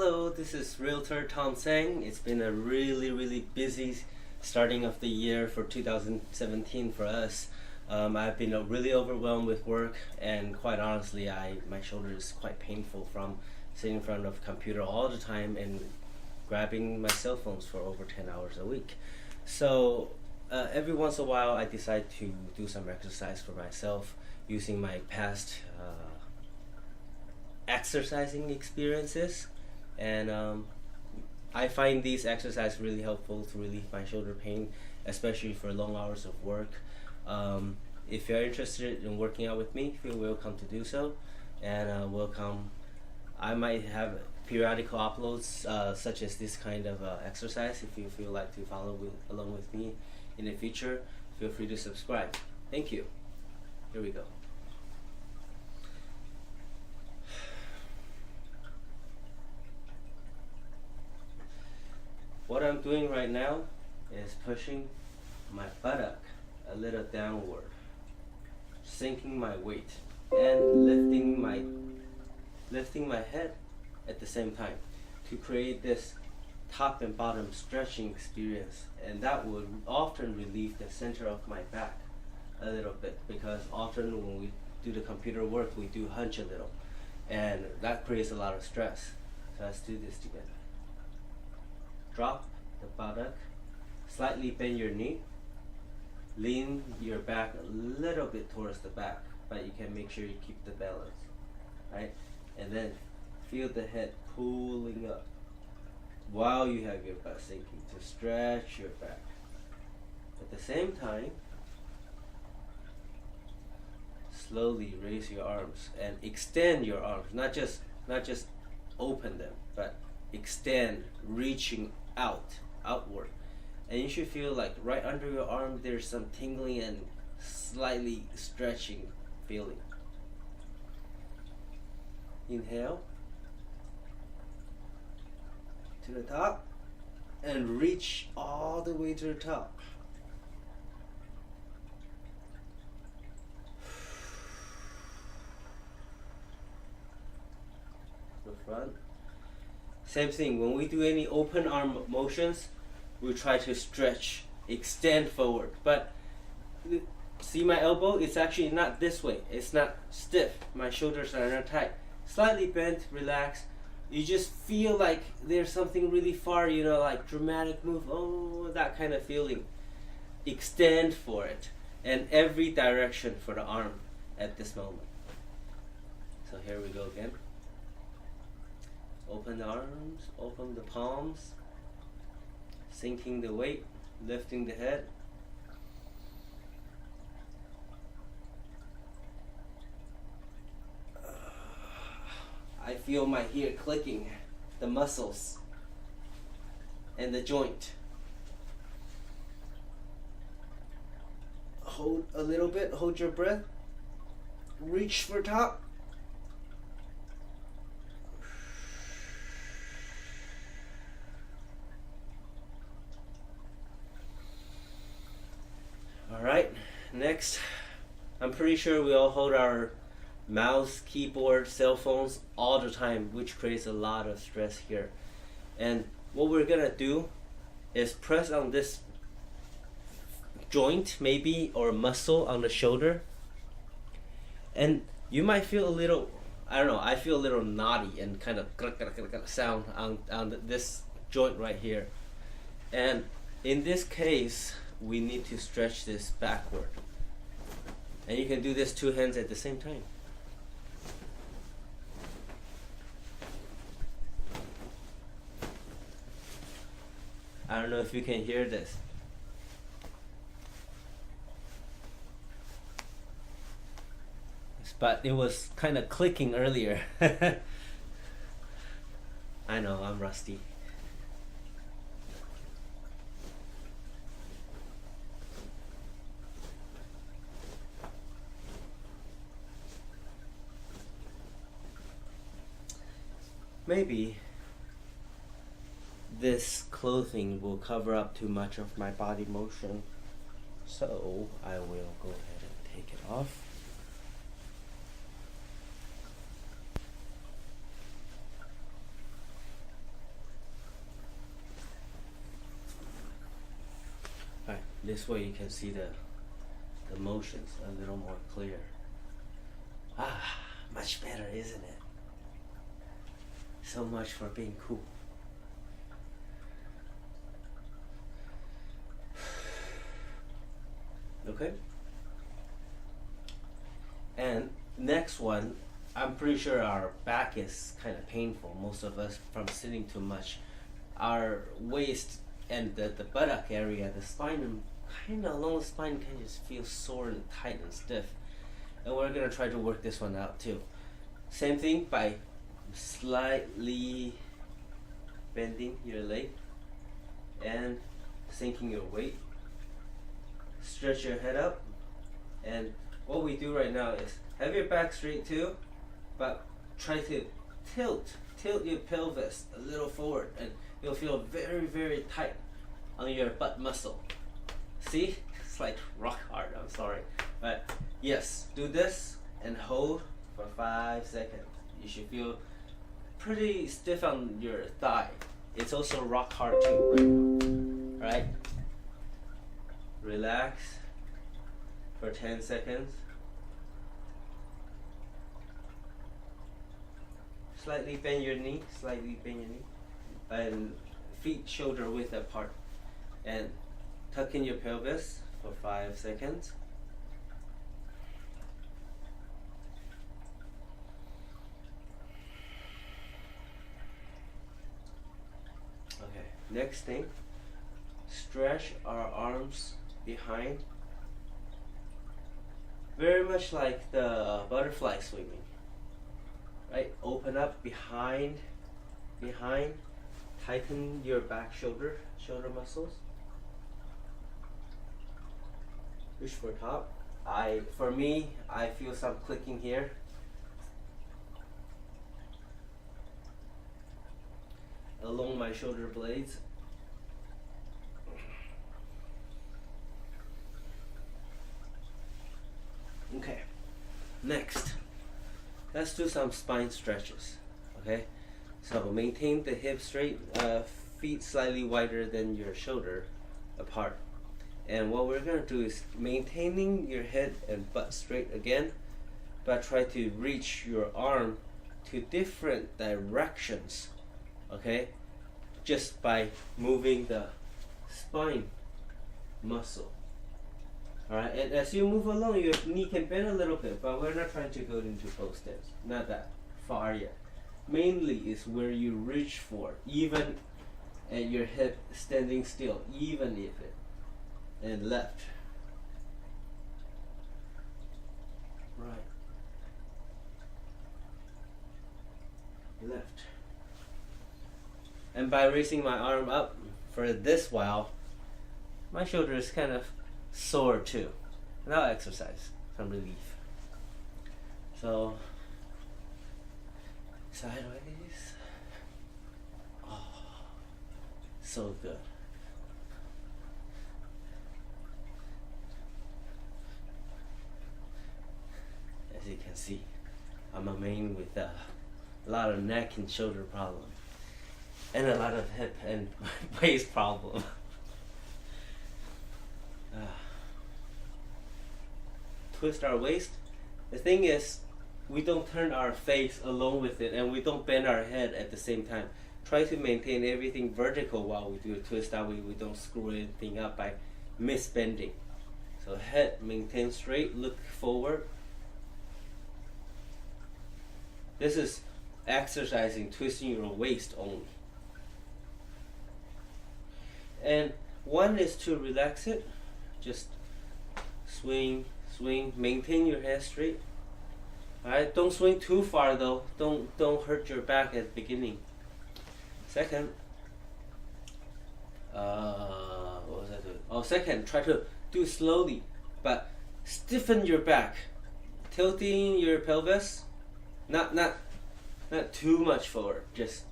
Hello, this is Realtor Tom saying it's been a really busy starting of the year for 2017 for us. I've been really overwhelmed with work, and quite honestly, my shoulder is quite painful from sitting in front of a computer all the time and grabbing my cell phones for over 10 hours a week. So every once in a while, I decide to do some exercise for myself using my past exercising experiences, and I find these exercises really helpful to relieve my shoulder pain, especially for long hours of work. If you're interested in working out with me, feel welcome to do so, and welcome. I might have periodical uploads such as this kind of exercise. If you feel like to follow along with me in the future, feel free to subscribe. Thank you. Here we go. What I'm doing right now is pushing my buttock a little downward, sinking my weight, and lifting my head at the same time to create this top and bottom stretching experience, and that would often relieve the center of my back a little bit, because often when we do the computer work we do hunch a little, and that creates a lot of stress. So let's do this together. Drop the buttock, slightly bend your knee, lean your back a little bit towards the back, but you can make sure you keep the balance, right? And then feel the head pulling up while you have your butt sinking to stretch your back. At the same time, slowly raise your arms and extend your arms, not just open them, but extend, reaching outward. And you should feel like right under your arm there's some tingling and slightly stretching feeling. Inhale to the top and reach all the way to the top. The front. Same thing, when we do any open arm motions, we try to stretch, extend forward. But see my elbow? It's actually not this way. It's not stiff. My shoulders are not tight. Slightly bent, relaxed. You just feel like there's something really far, like dramatic move. Oh, that kind of feeling. Extend for it. And every direction for the arm at this moment. So here we go again. Open the arms, open the palms, sinking the weight, lifting the head. I feel my ear clicking, the muscles, and the joint. Hold a little bit, hold your breath, reach for top. Alright, next, I'm pretty sure we all hold our mouse, keyboard, cell phones all the time, which creates a lot of stress here. And what we're gonna do is press on this joint maybe, or muscle on the shoulder, and you might feel a little, I feel a little knotty and kind of sound on this joint right here. And in this case, we need to stretch this backward. And you can do this two hands at the same time. I don't know if you can hear this. But it was kind of clicking earlier. I know, I'm rusty. Maybe this clothing will cover up too much of my body motion, so I will go ahead and take it off. This way you can see the motions a little more clear. Much better, isn't it? So much for being cool. Okay? And next one, I'm pretty sure our back is kind of painful, most of us, from sitting too much. Our waist and the buttock area, the spine, kind of along the spine, kind of just feels sore and tight and stiff. And we're going to try to work this one out too. Same thing by slightly bending your leg and sinking your weight. Stretch your head up, and what we do right now is have your back straight too, but try to tilt your pelvis a little forward, and you'll feel very, very tight on your butt muscle. See? It's like rock hard, I'm sorry. But yes, do this and hold for 5 seconds. You should feel pretty stiff on your thigh. It's also rock hard too right now. Alright? Relax for 10 seconds. Slightly bend your knee, and feet shoulder width apart. And tuck in your pelvis for 5 seconds. Okay, next thing, stretch our arms behind. Very much like the butterfly swimming. Right? Open up behind, tighten your back shoulder muscles. Push for top. For me, I feel some clicking here. Along my shoulder blades. Okay, next, let's do some spine stretches. Okay, so maintain the hips straight, feet slightly wider than your shoulder apart. And what we're going to do is maintaining your head and butt straight again, but try to reach your arm to different directions. Okay, just by moving the spine muscle. Alright, and as you move along, your knee can bend a little bit, but we're not trying to go into both steps. Not that far yet. Mainly is where you reach for, even at your hip standing still, even if it. And left. Right. Left. And by raising my arm up for this while, my shoulder is kind of sore too. And I'll exercise some relief. So, sideways. Oh, so good. As you can see, I'm a man with a lot of neck and shoulder problem, and a lot of hip and waist problem. Twist our waist. The thing is, we don't turn our face along with it, and we don't bend our head at the same time. Try to maintain everything vertical while we do a twist. That way we don't screw anything up by misbending. So head maintain straight, look forward. This is exercising, twisting your waist only. And one is to relax it. Just swing, maintain your head straight. Alright, don't swing too far though. Don't hurt your back at the beginning. Second, what was I doing? Oh, second, try to do it slowly, but stiffen your back, tilting your pelvis. Not too much forward, just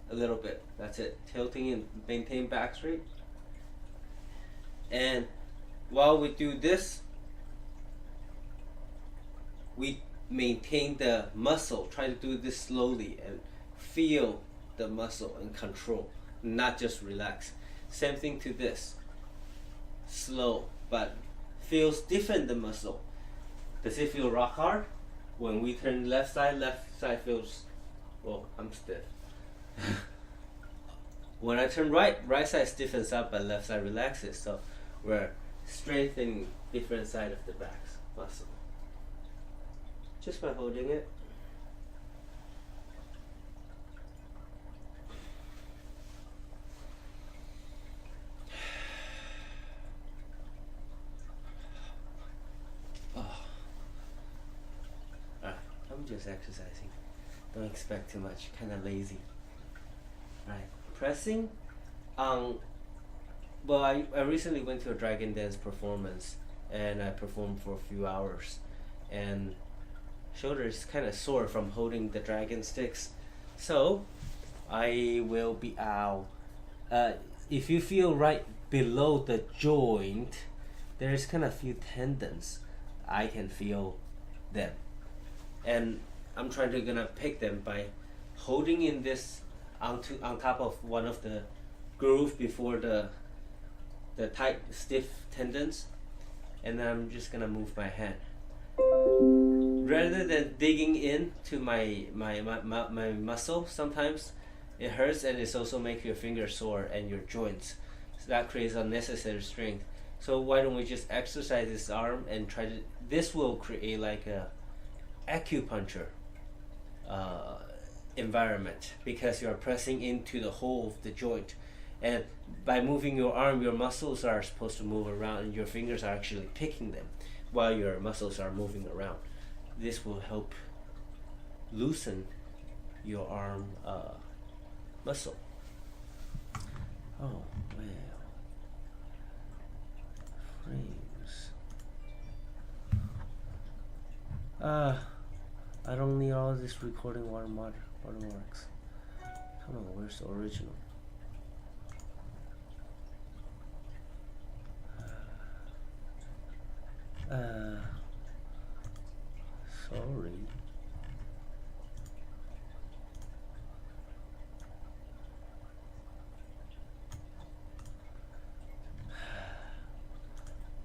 a little bit. That's it. Tilting and maintain back straight. And while we do this, we maintain the muscle. Try to do this slowly and feel the muscle and control, not just relax. Same thing to this. slow, but feels different the muscle. Does it feel rock hard? When we turn left side feels, well, I'm stiff. When I turn right side stiffens up, but left side relaxes. So we're strengthening different side of the back muscle just by holding it. I'm just exercising. Don't expect too much. Kind of lazy. Right. Pressing. Well, I recently went to a dragon dance performance, and I performed for a few hours, and shoulder is kind of sore from holding the dragon sticks. So I will be out. If you feel right below the joint, there's kind of few tendons. I can feel them, and I'm trying to gonna pick them by holding in this on top of one of the groove before the tight stiff tendons, and then I'm just gonna move my hand rather than digging into my muscle. Sometimes it hurts, and it's also make your fingers sore and your joints, so that creates unnecessary strength. So why don't we just exercise this arm and try to, this will create like a acupuncture environment, because you are pressing into the whole of the joint, and by moving your arm, your muscles are supposed to move around, and your fingers are actually picking them while your muscles are moving around. This will help loosen your arm muscle. Oh well, frames. I don't need all this recording watermarks. Come on, where's the original? Sorry.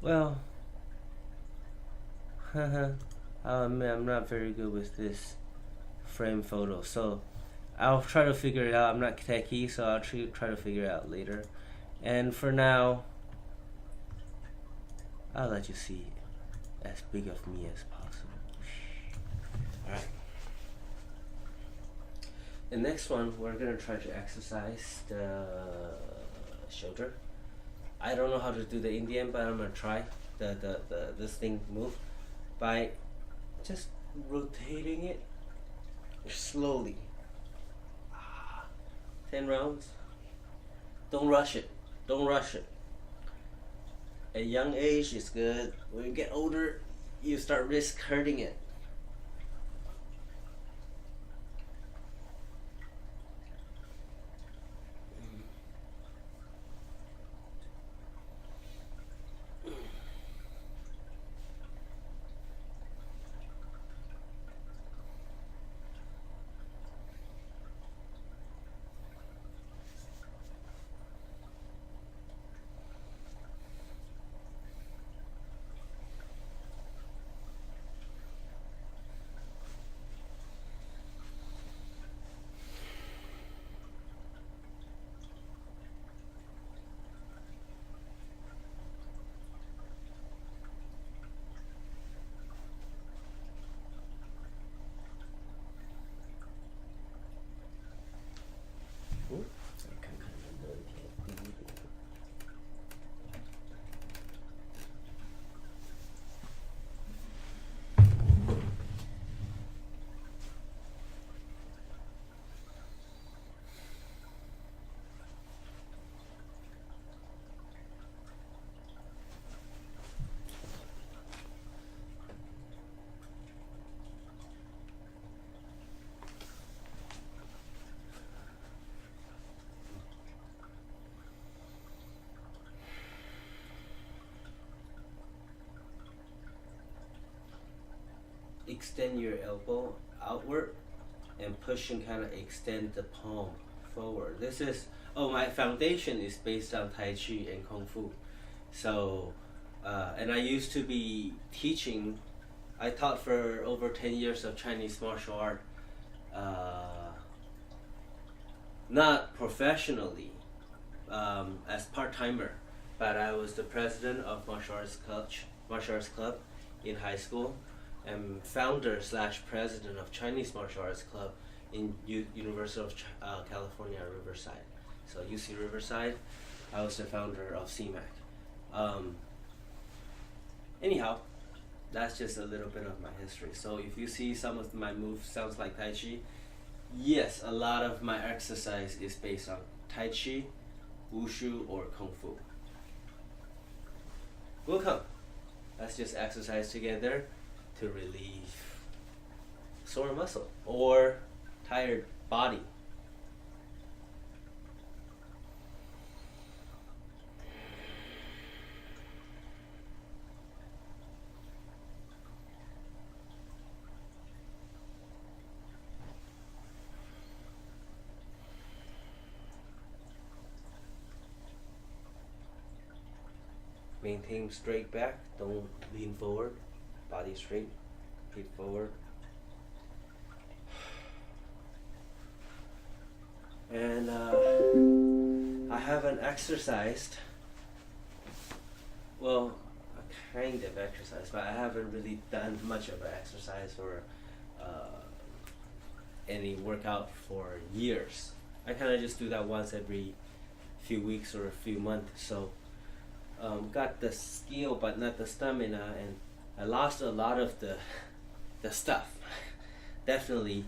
Well, I'm not very good with this frame photo, so I'll try to figure it out. I'm not techie, so I'll try to figure it out later. And for now, I'll let you see as big of me as possible. Alright. The next one, we're gonna try to exercise the shoulder. I don't know how to do the Indian, but I'm gonna try this thing move by just rotating it slowly. 10 rounds. Don't rush it. Don't rush it. At a young age, it's good. When you get older, you start risk hurting it. Extend your elbow outward and push and kind of extend the palm forward. This is, my foundation is based on Tai Chi and Kung Fu. So, and I used to be teaching. I taught for over 10 years of Chinese martial art, not professionally, as part-timer, but I was the president of martial arts club in high school, and founder slash president of Chinese martial arts club in University of California, Riverside. So UC Riverside, I was the founder of CMAC. Anyhow, that's just a little bit of my history. So if you see some of my moves sounds like Tai Chi, yes, a lot of my exercise is based on Tai Chi, Wushu, or Kung Fu. Welcome. Let's just exercise together to relieve sore muscle or tired body. Maintain straight back, don't lean forward, body straight, feet forward. And I haven't exercised, well, a kind of exercise, but I haven't really done much of an exercise or any workout for years. I kind of just do that once every few weeks or a few months. So got the skill but not the stamina, and I lost a lot of the stuff. Definitely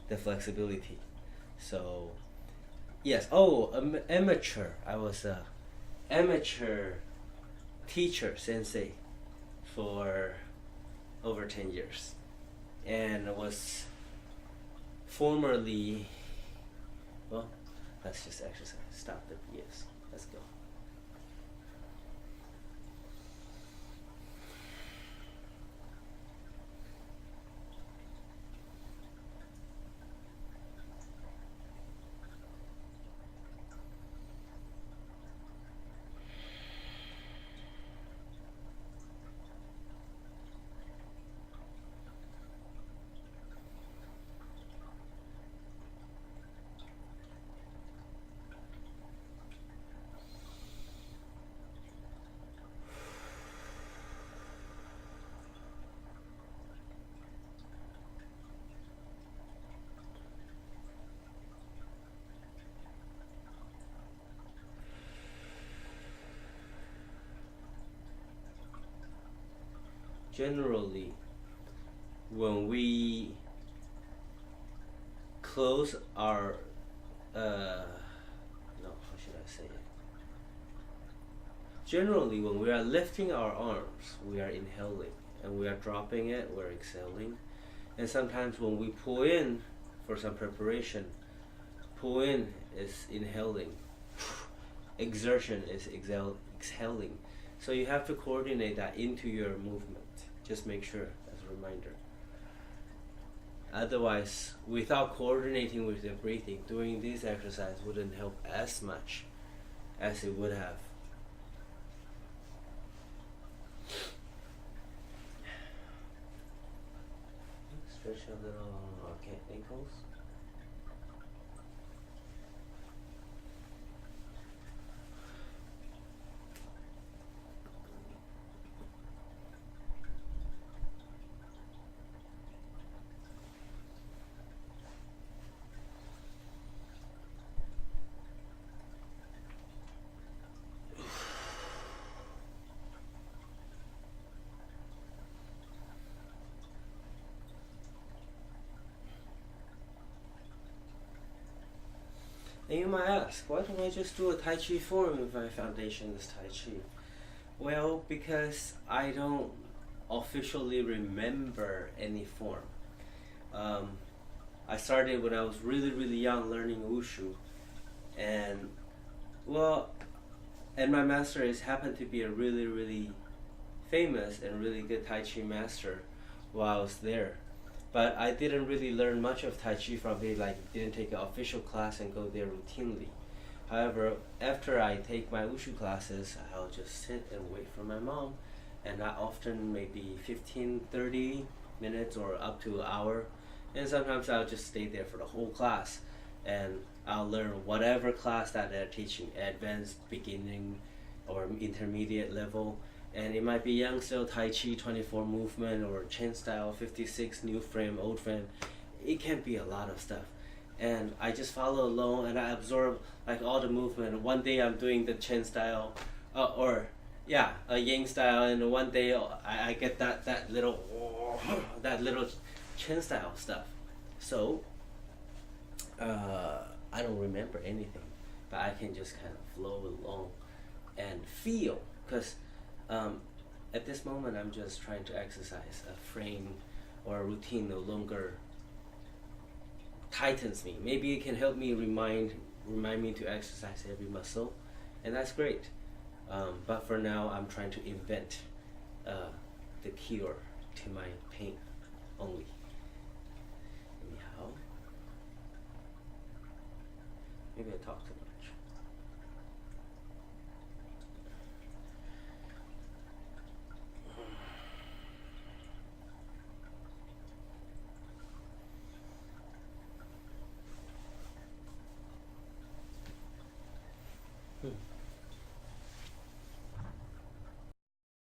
the flexibility. So yes, amateur. I was a amateur teacher, sensei, for over 10 years, and was formerly, well, let's just exercise. Stop the BS. Let's go. Generally, when we close our no, how should I say it? Generally, when we are lifting our arms, we are inhaling, and we are dropping it, we're exhaling. And sometimes when we pull in for some preparation, pull in is inhaling, exertion is exhaling. So you have to coordinate that into your movement. Just make sure, as a reminder. Otherwise, without coordinating with the breathing, doing this exercise wouldn't help as much as it would have. Stretch a little ankles. And you might ask, why don't I just do a Tai Chi form if my foundation is Tai Chi? Well, because I don't officially remember any form. I started when I was really, really young learning Wushu. And, well, and my master happened to be a really, really famous and really good Tai Chi master while I was there. But I didn't really learn much of Tai Chi from it, like didn't take an official class and go there routinely. However, after I take my wushu classes, I'll just sit and wait for my mom, and I often maybe 15, 30 minutes or up to an hour, and sometimes I'll just stay there for the whole class, and I'll learn whatever class that they're teaching, advanced, beginning, or intermediate level, and it might be young still Tai Chi 24 movement or Chen style 56 new frame, old frame. It can be a lot of stuff, and I just follow along and I absorb like all the movement. One day I'm doing the Chen style, or yeah, a Yang style, and one day I get that little that little Chen style stuff. So I don't remember anything, but I can just kind of flow along and feel, because at this moment I'm just trying to exercise. A frame or a routine no longer tightens me. Maybe it can help me remind me to exercise every muscle, and that's great. But for now, I'm trying to invent the cure to my pain only. Anyhow, maybe I talked too much.